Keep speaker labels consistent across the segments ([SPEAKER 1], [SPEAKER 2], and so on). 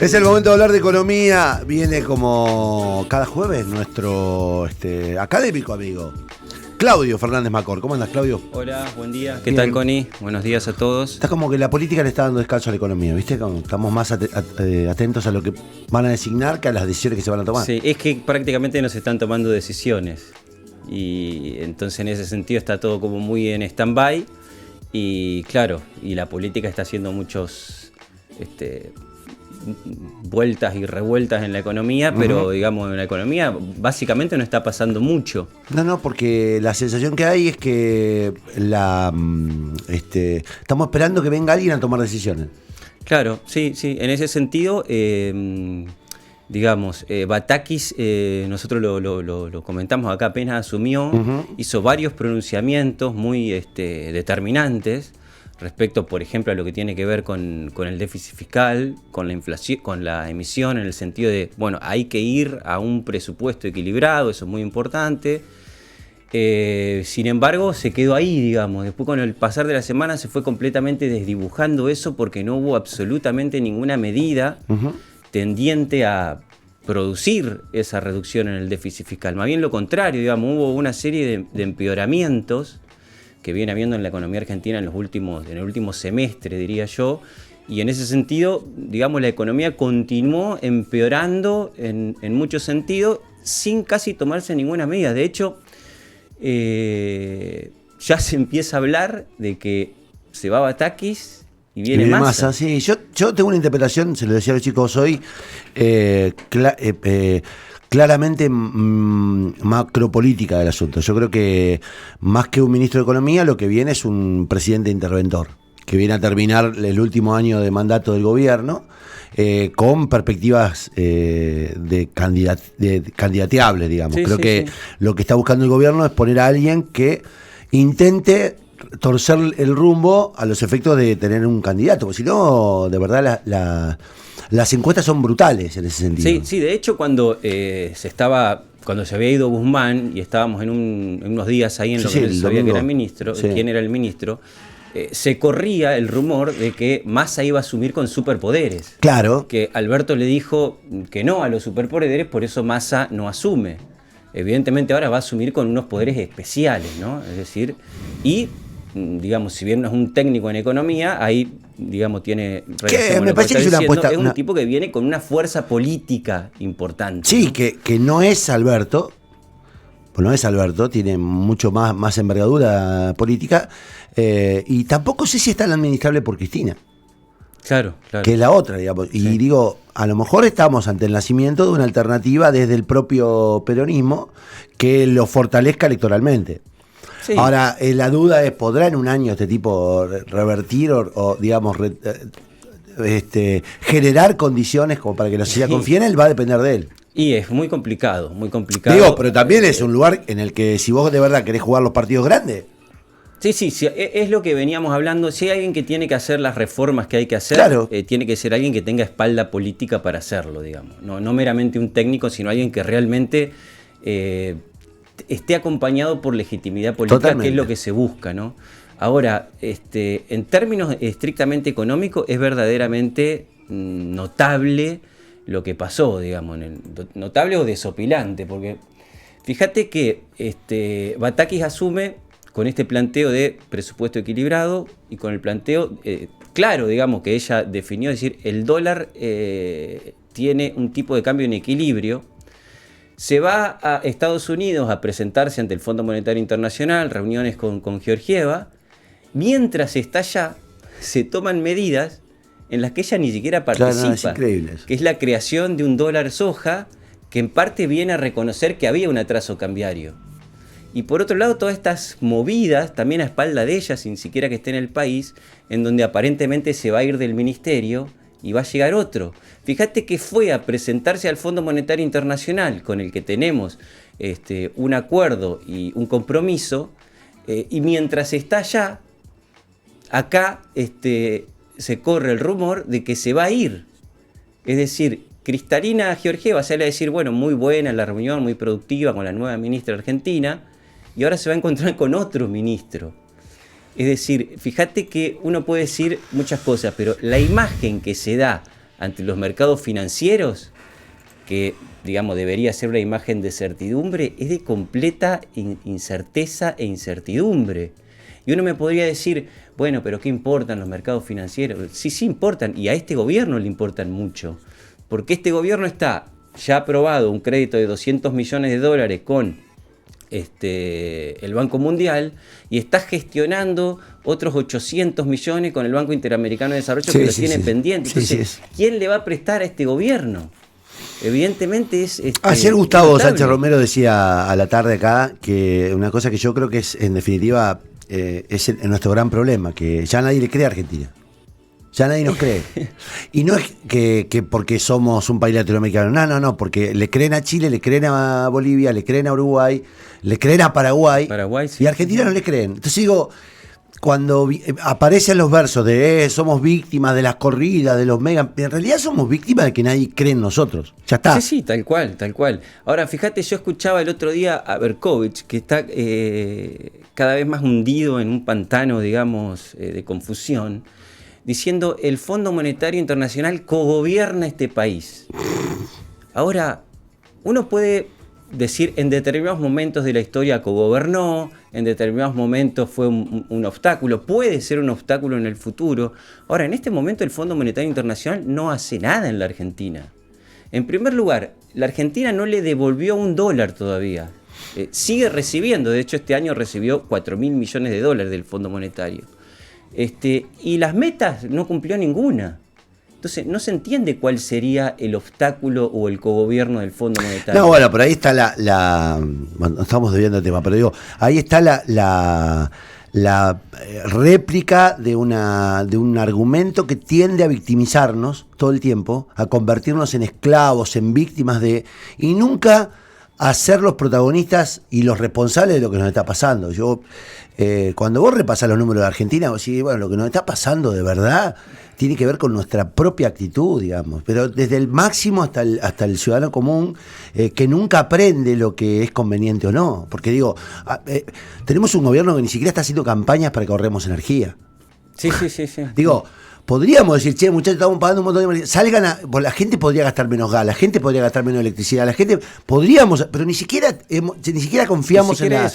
[SPEAKER 1] Es el momento de hablar de economía. Viene como cada jueves nuestro académico amigo Claudio Fernández Macor. ¿Cómo andas, Claudio?
[SPEAKER 2] Hola, buen día. ¿Qué
[SPEAKER 1] Bien.
[SPEAKER 2] tal, Connie? Buenos días a todos.
[SPEAKER 1] Está como que la política le está dando descanso a la economía, ¿viste? Como estamos más atentos a lo que van a designar que a las decisiones que se van a tomar.
[SPEAKER 2] Sí, es que prácticamente no se están tomando decisiones. Y entonces en ese sentido está todo como muy en stand-by. Y claro, y la política está haciendo muchos vueltas y revueltas en la economía, pero digamos en la economía básicamente no está pasando mucho.
[SPEAKER 1] No, porque la sensación que hay es que estamos esperando que venga alguien a tomar decisiones.
[SPEAKER 2] Claro, sí, en ese sentido, digamos, Batakis, nosotros lo comentamos acá, apenas asumió, hizo varios pronunciamientos muy determinantes respecto, por ejemplo, a lo que tiene que ver con el déficit fiscal, con la inflación, con la emisión, en el sentido de, bueno, hay que ir a un presupuesto equilibrado, eso es muy importante. Sin embargo, se quedó ahí, digamos. Después, con el pasar de la semana, se fue completamente desdibujando eso porque no hubo absolutamente ninguna medida tendiente a producir esa reducción en el déficit fiscal. Más bien lo contrario, digamos, hubo una serie de empeoramientos que viene habiendo en la economía argentina en el último semestre, diría yo, y en ese sentido, digamos, la economía continuó empeorando en muchos sentidos sin casi tomarse ninguna medida. De hecho, ya se empieza a hablar de que se va Batakis y viene Massa.
[SPEAKER 1] Sí, yo tengo una interpretación, se lo decía a los chicos hoy, claramente macropolítica del asunto. Yo creo que más que un ministro de Economía, lo que viene es un presidente interventor, que viene a terminar el último año de mandato del gobierno, con perspectivas de candidateables, digamos. Creo que lo que está buscando el gobierno es poner a alguien que intente torcer el rumbo a los efectos de tener un candidato, porque si no, de verdad las encuestas son brutales en ese sentido.
[SPEAKER 2] Sí, de hecho cuando se había ido Guzmán y estábamos en unos días ahí en lo que no se sabía que era ministro, quién era el ministro, se corría el rumor de que Massa iba a asumir con superpoderes.
[SPEAKER 1] Claro.
[SPEAKER 2] Que Alberto le dijo que no a los superpoderes, por eso Massa no asume. Evidentemente ahora va a asumir con unos poderes especiales, ¿no? Es decir, y digamos, si bien no es un técnico en economía, ahí, digamos, tiene relación
[SPEAKER 1] me parece que es
[SPEAKER 2] un tipo que viene con una fuerza política importante.
[SPEAKER 1] Sí,
[SPEAKER 2] ¿no?
[SPEAKER 1] que no es Alberto, pues no es Alberto, tiene mucho más envergadura política, y tampoco sé si es tan administrable por Cristina.
[SPEAKER 2] Claro.
[SPEAKER 1] Que es la otra, digamos. Y digo, a lo mejor estamos ante el nacimiento de una alternativa desde el propio peronismo que lo fortalezca electoralmente. Sí. Ahora, la duda es, ¿podrá en un año este tipo revertir o digamos, generar condiciones como para que la sociedad confíe en él? Va a depender de él.
[SPEAKER 2] Y es muy complicado. Digo,
[SPEAKER 1] pero también es un lugar en el que si vos de verdad querés jugar los partidos grandes.
[SPEAKER 2] Sí, es lo que veníamos hablando. Si hay alguien que tiene que hacer las reformas que hay que hacer, tiene que ser alguien que tenga espalda política para hacerlo, digamos. No meramente un técnico, sino alguien que realmente esté acompañado por legitimidad política. Totalmente. Que es lo que se busca, ¿no? Ahora, en términos estrictamente económicos, es verdaderamente notable lo que pasó, digamos, notable o desopilante, porque fíjate que Batakis asume con este planteo de presupuesto equilibrado y con el planteo claro, digamos, que ella definió, es decir, el dólar tiene un tipo de cambio en equilibrio. Se va a Estados Unidos a presentarse ante el Fondo Monetario Internacional, reuniones con Georgieva. Mientras está allá, se toman medidas en las que ella ni siquiera participa.
[SPEAKER 1] Es increíble eso.
[SPEAKER 2] Que es la creación de un dólar soja, que en parte viene a reconocer que había un atraso cambiario. Y por otro lado, todas estas movidas, también a espalda de ella, sin siquiera que esté en el país, en donde aparentemente se va a ir del ministerio y va a llegar otro. Fíjate que fue a presentarse al Fondo Monetario Internacional, con el que tenemos un acuerdo y un compromiso, y mientras está allá, acá se corre el rumor de que se va a ir. Es decir, Cristalina Georgieva sale a decir, bueno, muy buena la reunión, muy productiva con la nueva ministra argentina, y ahora se va a encontrar con otro ministro. Es decir, fíjate que uno puede decir muchas cosas, pero la imagen que se da ante los mercados financieros, que digamos debería ser una imagen de certidumbre, es de completa incerteza e incertidumbre. Y uno me podría decir, bueno, pero ¿qué importan los mercados financieros? Sí, sí importan, y a este gobierno le importan mucho, porque este gobierno está ya aprobado un crédito de 200 millones de dólares con el Banco Mundial, y está gestionando otros 800 millones con el Banco Interamericano de Desarrollo, que lo tiene pendiente. Entonces, ¿quién le va a prestar a este gobierno? Evidentemente es...
[SPEAKER 1] Ayer Gustavo Sánchez Romero decía a la tarde acá que una cosa que yo creo que es, en definitiva, es nuestro gran problema, que ya nadie le cree a Argentina. Ya nadie nos cree. Y no es que porque somos un país latinoamericano, no, porque le creen a Chile, le creen a Bolivia, le creen a Uruguay, le creen a Paraguay, sí, y a Argentina no le creen. Entonces digo, cuando aparecen los versos de somos víctimas de las corridas, de los mega, en realidad somos víctimas de que nadie cree en nosotros. Ya está.
[SPEAKER 2] Sí, tal cual, tal cual. Ahora, fíjate, yo escuchaba el otro día a Berkovich, que está cada vez más hundido en un pantano, digamos, de confusión, diciendo el Fondo Monetario Internacional cogobierna este país. Ahora, uno puede decir en determinados momentos de la historia cogobernó, en determinados momentos fue un obstáculo, puede ser un obstáculo en el futuro. Ahora, en este momento el Fondo Monetario Internacional no hace nada en la Argentina. En primer lugar, la Argentina no le devolvió $1 todavía. Sigue recibiendo, de hecho este año recibió 4.000 millones de dólares del Fondo Monetario. Y las metas no cumplió ninguna. Entonces no se entiende cuál sería el obstáculo o el cogobierno del Fondo Monetario.
[SPEAKER 1] No, bueno, por ahí está bueno, estamos desviando el tema, pero digo, ahí está la réplica de un argumento que tiende a victimizarnos todo el tiempo, a convertirnos en esclavos, en víctimas y nunca a ser los protagonistas y los responsables de lo que nos está pasando. Cuando vos repasás los números de Argentina, vos decís, bueno, lo que nos está pasando de verdad tiene que ver con nuestra propia actitud, digamos, pero desde el máximo hasta el ciudadano común, que nunca aprende lo que es conveniente o no, porque digo, tenemos un gobierno que ni siquiera está haciendo campañas para que ahorremos energía.
[SPEAKER 2] Sí.
[SPEAKER 1] Digo, podríamos decir, che, muchachos, estamos pagando un montón de... la gente podría gastar menos gas, la gente podría gastar menos electricidad, la gente podríamos, pero ni siquiera confiamos en la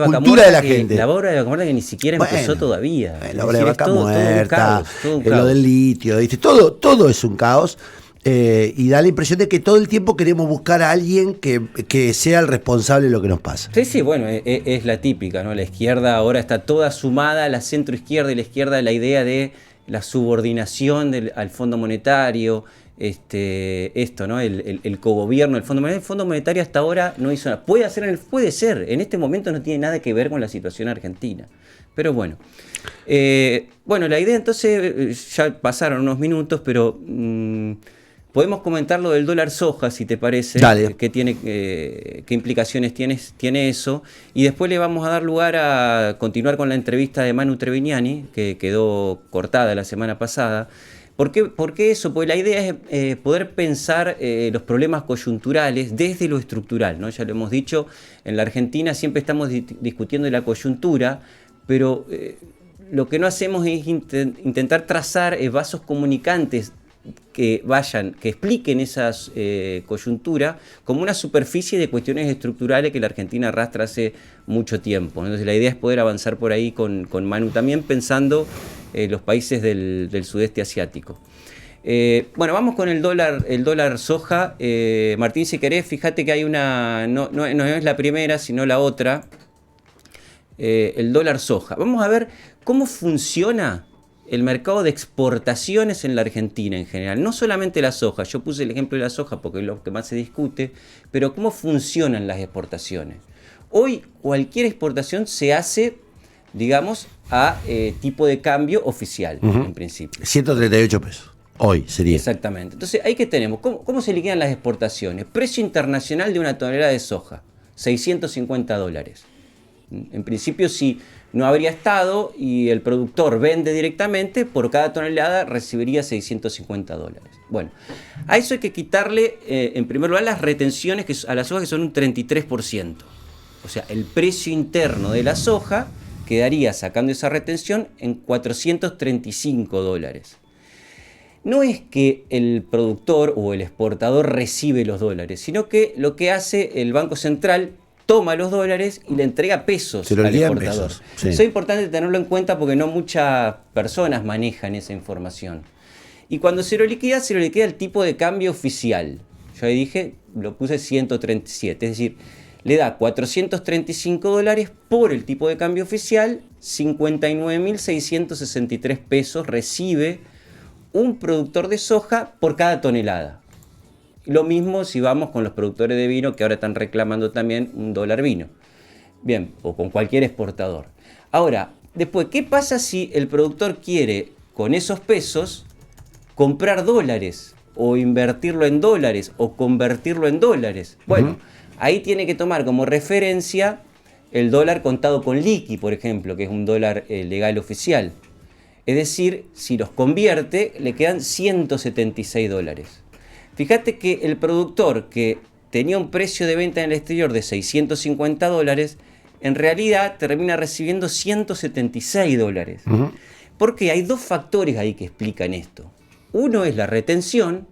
[SPEAKER 1] cultura de la gente.
[SPEAKER 2] La obra de Vaca Muerta que ni siquiera empezó todavía.
[SPEAKER 1] La obra de Vaca Muerta, lo del litio, ¿viste? Todo es un caos. Y da la impresión de que todo el tiempo queremos buscar a alguien que sea el responsable de lo que nos pasa.
[SPEAKER 2] Sí, bueno, es la típica, ¿no? La izquierda ahora está toda sumada, la centroizquierda y la izquierda, la idea de la subordinación al Fondo Monetario, ¿no? El cogobierno del Fondo Monetario. El Fondo Monetario hasta ahora no hizo nada. Puede ser, en este momento no tiene nada que ver con la situación argentina. Pero bueno. La idea entonces, ya pasaron unos minutos, pero... podemos comentar lo del dólar soja, si te parece.
[SPEAKER 1] Dale.
[SPEAKER 2] ¿Qué implicaciones tiene eso? Y después le vamos a dar lugar a continuar con la entrevista de Manu Treviñani, que quedó cortada la semana pasada. ¿Por qué eso? Porque la idea es poder pensar los problemas coyunturales desde lo estructural, ¿no? Ya lo hemos dicho, en la Argentina siempre estamos discutiendo de la coyuntura, pero lo que no hacemos es intentar trazar vasos comunicantes que expliquen esas coyunturas como una superficie de cuestiones estructurales que la Argentina arrastra hace mucho tiempo. Entonces la idea es poder avanzar por ahí con Manu también, pensando los países del sudeste asiático. Vamos con el dólar soja. Martín, si querés, fíjate que hay no es la primera, sino la otra. El dólar soja. Vamos a ver cómo funciona el mercado de exportaciones en la Argentina en general, no solamente la soja. Yo puse el ejemplo de la soja porque es lo que más se discute, pero cómo funcionan las exportaciones. Hoy cualquier exportación se hace, digamos, a tipo de cambio oficial, en principio.
[SPEAKER 1] 138 pesos. Hoy sería.
[SPEAKER 2] Exactamente. Entonces, ahí que tenemos. ¿Cómo se liquidan las exportaciones? Precio internacional de una tonelada de soja, $650. En principio, si no habría estado y el productor vende directamente, por cada tonelada recibiría $650. Bueno, a eso hay que quitarle, en primer lugar, las retenciones a la soja, que son un 33%. O sea, el precio interno de la soja quedaría, sacando esa retención, en $435. no es que el productor o el exportador recibe los dólares, sino que lo que hace el Banco Central toma los dólares y le entrega pesos al exportador. Sí. Eso es importante tenerlo en cuenta porque no muchas personas manejan esa información. Y cuando se lo liquida el tipo de cambio oficial. Yo ahí dije, lo puse 137, es decir, le da 435 dólares por el tipo de cambio oficial, 59.663 pesos recibe un productor de soja por cada tonelada. Lo mismo si vamos con los productores de vino que ahora están reclamando también $1 vino. Bien, o con cualquier exportador. Ahora, después, ¿qué pasa si el productor quiere con esos pesos comprar dólares o invertirlo en dólares o convertirlo en dólares? Bueno, ahí tiene que tomar como referencia el dólar contado con liqui, por ejemplo, que es un dólar legal oficial. Es decir, si los convierte, le quedan 176 dólares. Fíjate que el productor que tenía un precio de venta en el exterior de 650 dólares, en realidad termina recibiendo 176 dólares. Porque hay dos factores ahí que explican esto. Uno es la retención,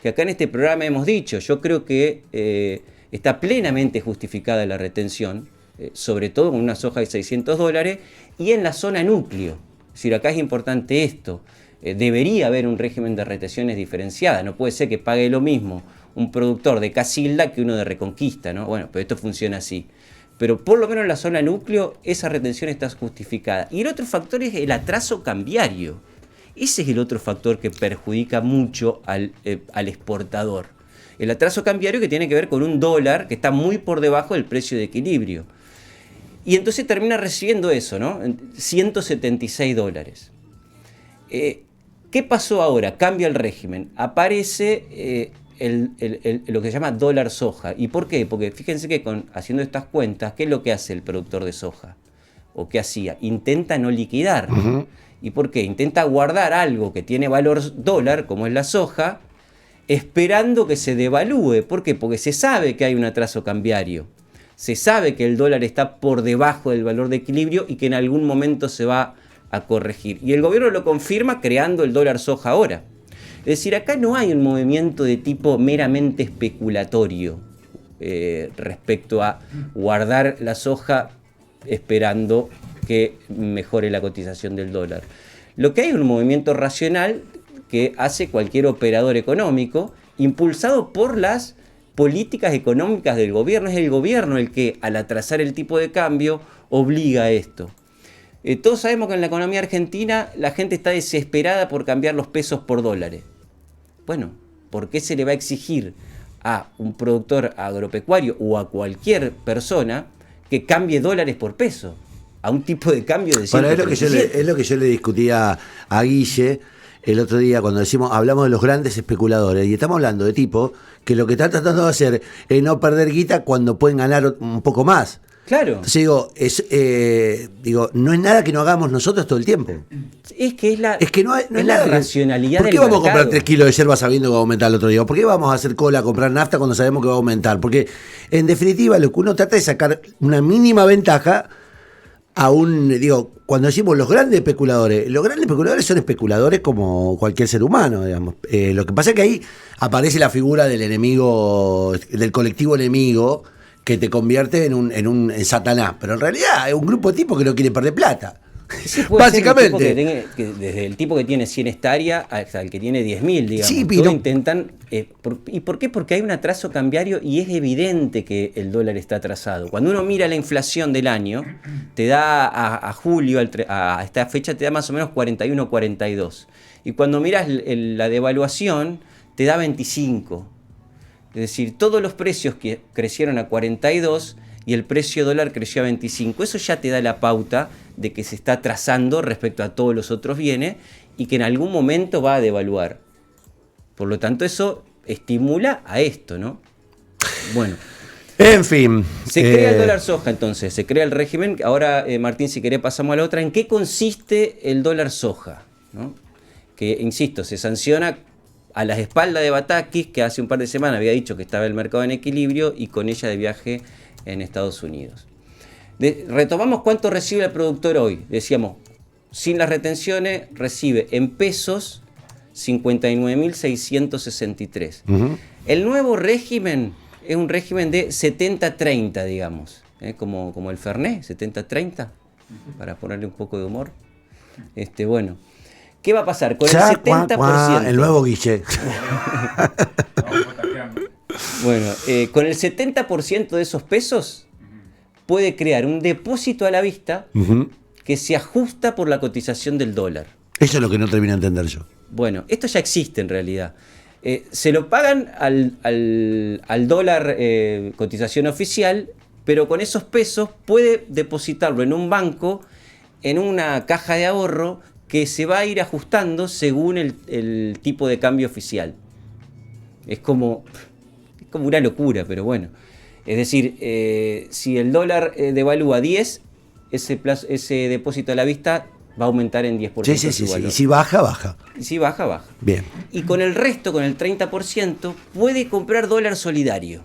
[SPEAKER 2] que acá en este programa hemos dicho, yo creo que está plenamente justificada la retención, sobre todo con una soja de 600 dólares, y en la zona núcleo. Es decir, acá es importante esto. Debería haber un régimen de retenciones diferenciada. No puede ser que pague lo mismo un productor de Casilda que uno de Reconquista, ¿no? Bueno, pero esto funciona así. Pero por lo menos en la zona núcleo esa retención está justificada. Y el otro factor es el atraso cambiario. Ese es el otro factor que perjudica mucho al exportador. El atraso cambiario que tiene que ver con un dólar que está muy por debajo del precio de equilibrio. Y entonces termina recibiendo eso, ¿no? 176 dólares. ¿Qué pasó ahora? Cambia el régimen. Aparece lo que se llama dólar soja. ¿Y por qué? Porque fíjense que haciendo estas cuentas, ¿qué es lo que hace el productor de soja? ¿O qué hacía? Intenta no liquidar. ¿Y por qué? Intenta guardar algo que tiene valor dólar, como es la soja, esperando que se devalúe. ¿Por qué? Porque se sabe que hay un atraso cambiario. Se sabe que el dólar está por debajo del valor de equilibrio y que en algún momento se va a corregir. Y el gobierno lo confirma creando el dólar soja ahora. Es decir, acá no hay un movimiento de tipo meramente especulatorio respecto a guardar la soja esperando que mejore la cotización del dólar. Lo que hay es un movimiento racional que hace cualquier operador económico, impulsado por las políticas económicas del gobierno. Es el gobierno el que, al atrasar el tipo de cambio, obliga a esto. Todos sabemos que en la economía argentina la gente está desesperada por cambiar los pesos por dólares. Bueno, ¿por qué se le va a exigir a un productor agropecuario o a cualquier persona que cambie dólares por peso? A un tipo de cambio de 137.
[SPEAKER 1] Es lo que yo le discutía a Guille el otro día cuando hablamos de los grandes especuladores, y estamos hablando de tipos que lo que están tratando de hacer es no perder guita cuando pueden ganar un poco más.
[SPEAKER 2] Claro.
[SPEAKER 1] Entonces no es nada que no hagamos nosotros todo el tiempo.
[SPEAKER 2] Es que no es
[SPEAKER 1] la
[SPEAKER 2] racionalidad del mercado.
[SPEAKER 1] ¿Por qué vamos a comprar 3 kilos de yerba sabiendo que va a aumentar el otro día? ¿Por qué vamos a hacer cola a comprar nafta cuando sabemos que va a aumentar? Porque en definitiva lo que uno trata es sacar una mínima ventaja a cuando decimos los grandes especuladores son especuladores como cualquier ser humano, digamos. Lo que pasa es que ahí aparece la figura del enemigo, del colectivo enemigo, que te convierte en Satanás. Pero en realidad es un grupo de tipos que no quiere perder plata.
[SPEAKER 2] Sí, básicamente. Desde el tipo que tiene 100 hectáreas hasta el que tiene 10.000, digamos. Sí, pero todos intentan. ¿Y por qué? Porque hay un atraso cambiario y es evidente que el dólar está atrasado. Cuando uno mira la inflación del año, te da a julio, a esta fecha, te da más o menos 41, 42. Y cuando miras la devaluación, te da 25. Es decir, todos los precios que crecieron a 42 y el precio dólar creció a 25. Eso ya te da la pauta de que se está atrasando respecto a todos los otros bienes y que en algún momento va a devaluar. Por lo tanto, eso estimula a esto, ¿no? Bueno.
[SPEAKER 1] En fin.
[SPEAKER 2] Se crea el dólar soja, entonces, se crea el régimen. Ahora, Martín, si querés pasamos a la otra. ¿En qué consiste el dólar soja? ¿No? Que, insisto, se sanciona a las espaldas de Batakis, que hace un par de semanas había dicho que estaba el mercado en equilibrio y con ella de viaje en Estados Unidos. Retomamos cuánto recibe el productor hoy. Decíamos, sin las retenciones recibe en pesos 59.663. El nuevo régimen es un régimen de 70-30, digamos, como el Fernet, 70-30, para ponerle un poco de humor. Bueno, ¿qué va a pasar? Con el 70%.
[SPEAKER 1] El nuevo Guille.
[SPEAKER 2] Bueno, con el 70% de esos pesos puede crear un depósito a la vista que se ajusta por la cotización del dólar.
[SPEAKER 1] Eso es lo que no termino de entender yo.
[SPEAKER 2] Bueno, esto ya existe en realidad. Se lo pagan al dólar cotización oficial, pero con esos pesos puede depositarlo en un banco, en una caja de ahorro que se va a ir ajustando según el tipo de cambio oficial. Es como una locura, pero bueno. Es decir, si el dólar devalúa 10, ese depósito a la vista va a aumentar en 10%.
[SPEAKER 1] Sí. Y si baja, baja.
[SPEAKER 2] Y si baja, baja.
[SPEAKER 1] Bien.
[SPEAKER 2] Y con el resto, con el 30%, puede comprar dólar solidario.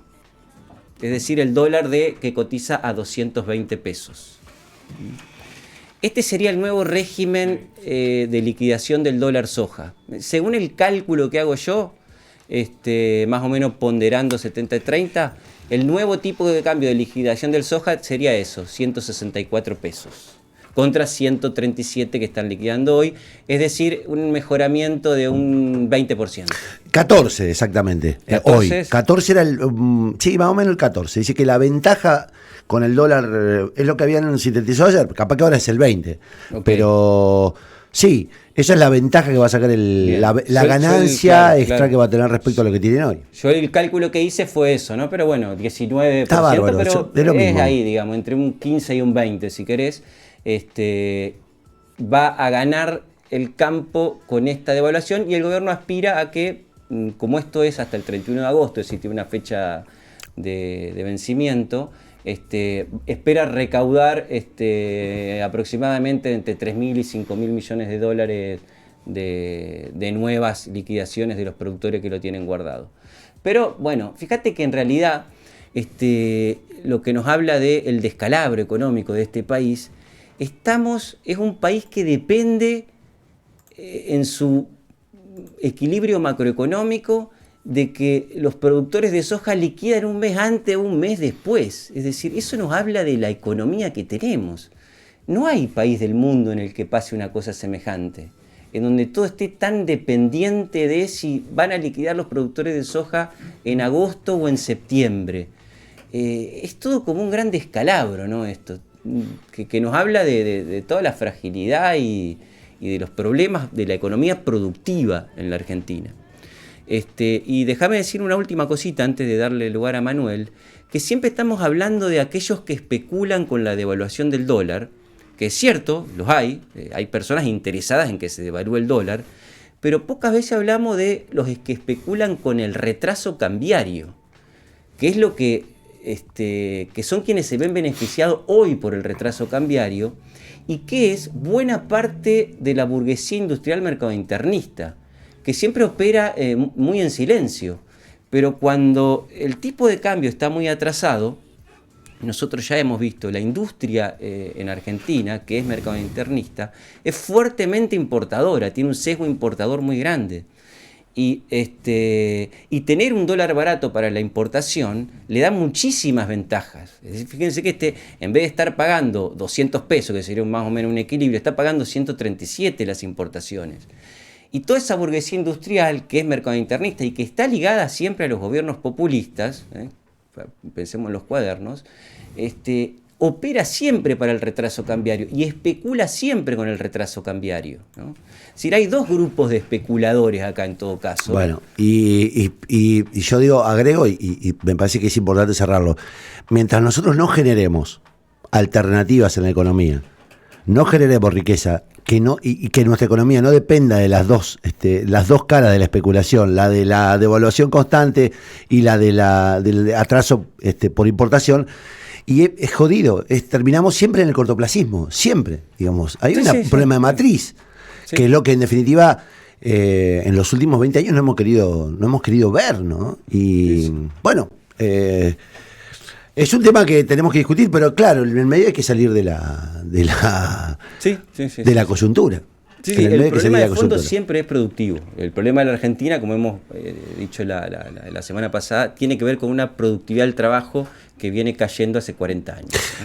[SPEAKER 2] Es decir, el dólar que cotiza a 220 pesos. Este sería el nuevo régimen de liquidación del dólar soja. Según el cálculo que hago yo, más o menos ponderando 70-30, el nuevo tipo de cambio de liquidación del soja sería eso, 164 pesos. Contra 137 que están liquidando hoy, es decir, un mejoramiento de un 20%.
[SPEAKER 1] 14 exactamente,
[SPEAKER 2] 14
[SPEAKER 1] hoy. 14 era sí, más o menos el 14. Dice que la ventaja con el dólar es lo que habían sintetizado ayer, capaz que ahora es el 20. Okay. Pero sí, esa es la ventaja que va a sacar la ganancia extra que va a tener respecto a lo que tienen hoy.
[SPEAKER 2] Yo el cálculo que hice fue eso, ¿no? Pero bueno, 19%,
[SPEAKER 1] está bárbaro,
[SPEAKER 2] pero es ahí, digamos, entre un 15 y un 20, si querés. Va a ganar el campo con esta devaluación y el gobierno aspira a que, como esto es hasta el 31 de agosto, es decir, tiene una fecha de vencimiento, espera recaudar aproximadamente entre 3.000 y 5.000 millones de dólares de nuevas liquidaciones de los productores que lo tienen guardado. Pero bueno, fíjate que en realidad lo que nos habla del descalabro económico de este país, es un país que depende en su equilibrio macroeconómico de que los productores de soja liquidan un mes antes o un mes después. Es decir, eso nos habla de la economía que tenemos. No hay país del mundo en el que pase una cosa semejante, en donde todo esté tan dependiente de si van a liquidar los productores de soja en agosto o en septiembre. Es todo como un gran descalabro, ¿no? Esto que nos habla de toda la fragilidad y de los problemas de la economía productiva en la Argentina. Y déjame decir una última cosita antes de darle lugar a Manuel, que siempre estamos hablando de aquellos que especulan con la devaluación del dólar, que es cierto, los hay personas interesadas en que se devalúe el dólar, pero pocas veces hablamos de los que especulan con el retraso cambiario, que es lo que son quienes se ven beneficiados hoy por el retraso cambiario y que es buena parte de la burguesía industrial mercadointernista, que siempre opera muy en silencio, pero cuando el tipo de cambio está muy atrasado, nosotros ya hemos visto la industria en Argentina, que es mercadointernista, es fuertemente importadora, tiene un sesgo importador muy grande. Y tener un dólar barato para la importación le da muchísimas ventajas. Es decir, fíjense que en vez de estar pagando 200 pesos, que sería más o menos un equilibrio, está pagando 137 las importaciones. Y toda esa burguesía industrial que es mercadointernista y que está ligada siempre a los gobiernos populistas, pensemos en los cuadernos, opera siempre para el retraso cambiario y especula siempre con el retraso cambiario, ¿no? Es decir, hay dos grupos de especuladores acá en todo caso.
[SPEAKER 1] Bueno, y yo digo, agrego, y me parece que es importante cerrarlo, mientras nosotros no generemos alternativas en la economía, no generemos riqueza, y que nuestra economía no dependa de las dos caras de la especulación, la de la devaluación constante y la del atraso por importación. Y es jodido, terminamos siempre en el cortoplacismo, siempre, digamos. Hay un problema de matriz, que es lo que en definitiva en los últimos 20 años no hemos querido ver, ¿no? Y bueno, es un tema que tenemos que discutir, pero claro, en el medio hay que salir de la coyuntura.
[SPEAKER 2] Sí, el problema de fondo siempre es productivo. El problema de la Argentina, como hemos dicho la semana pasada, tiene que ver con una productividad del trabajo que viene cayendo hace 40 años.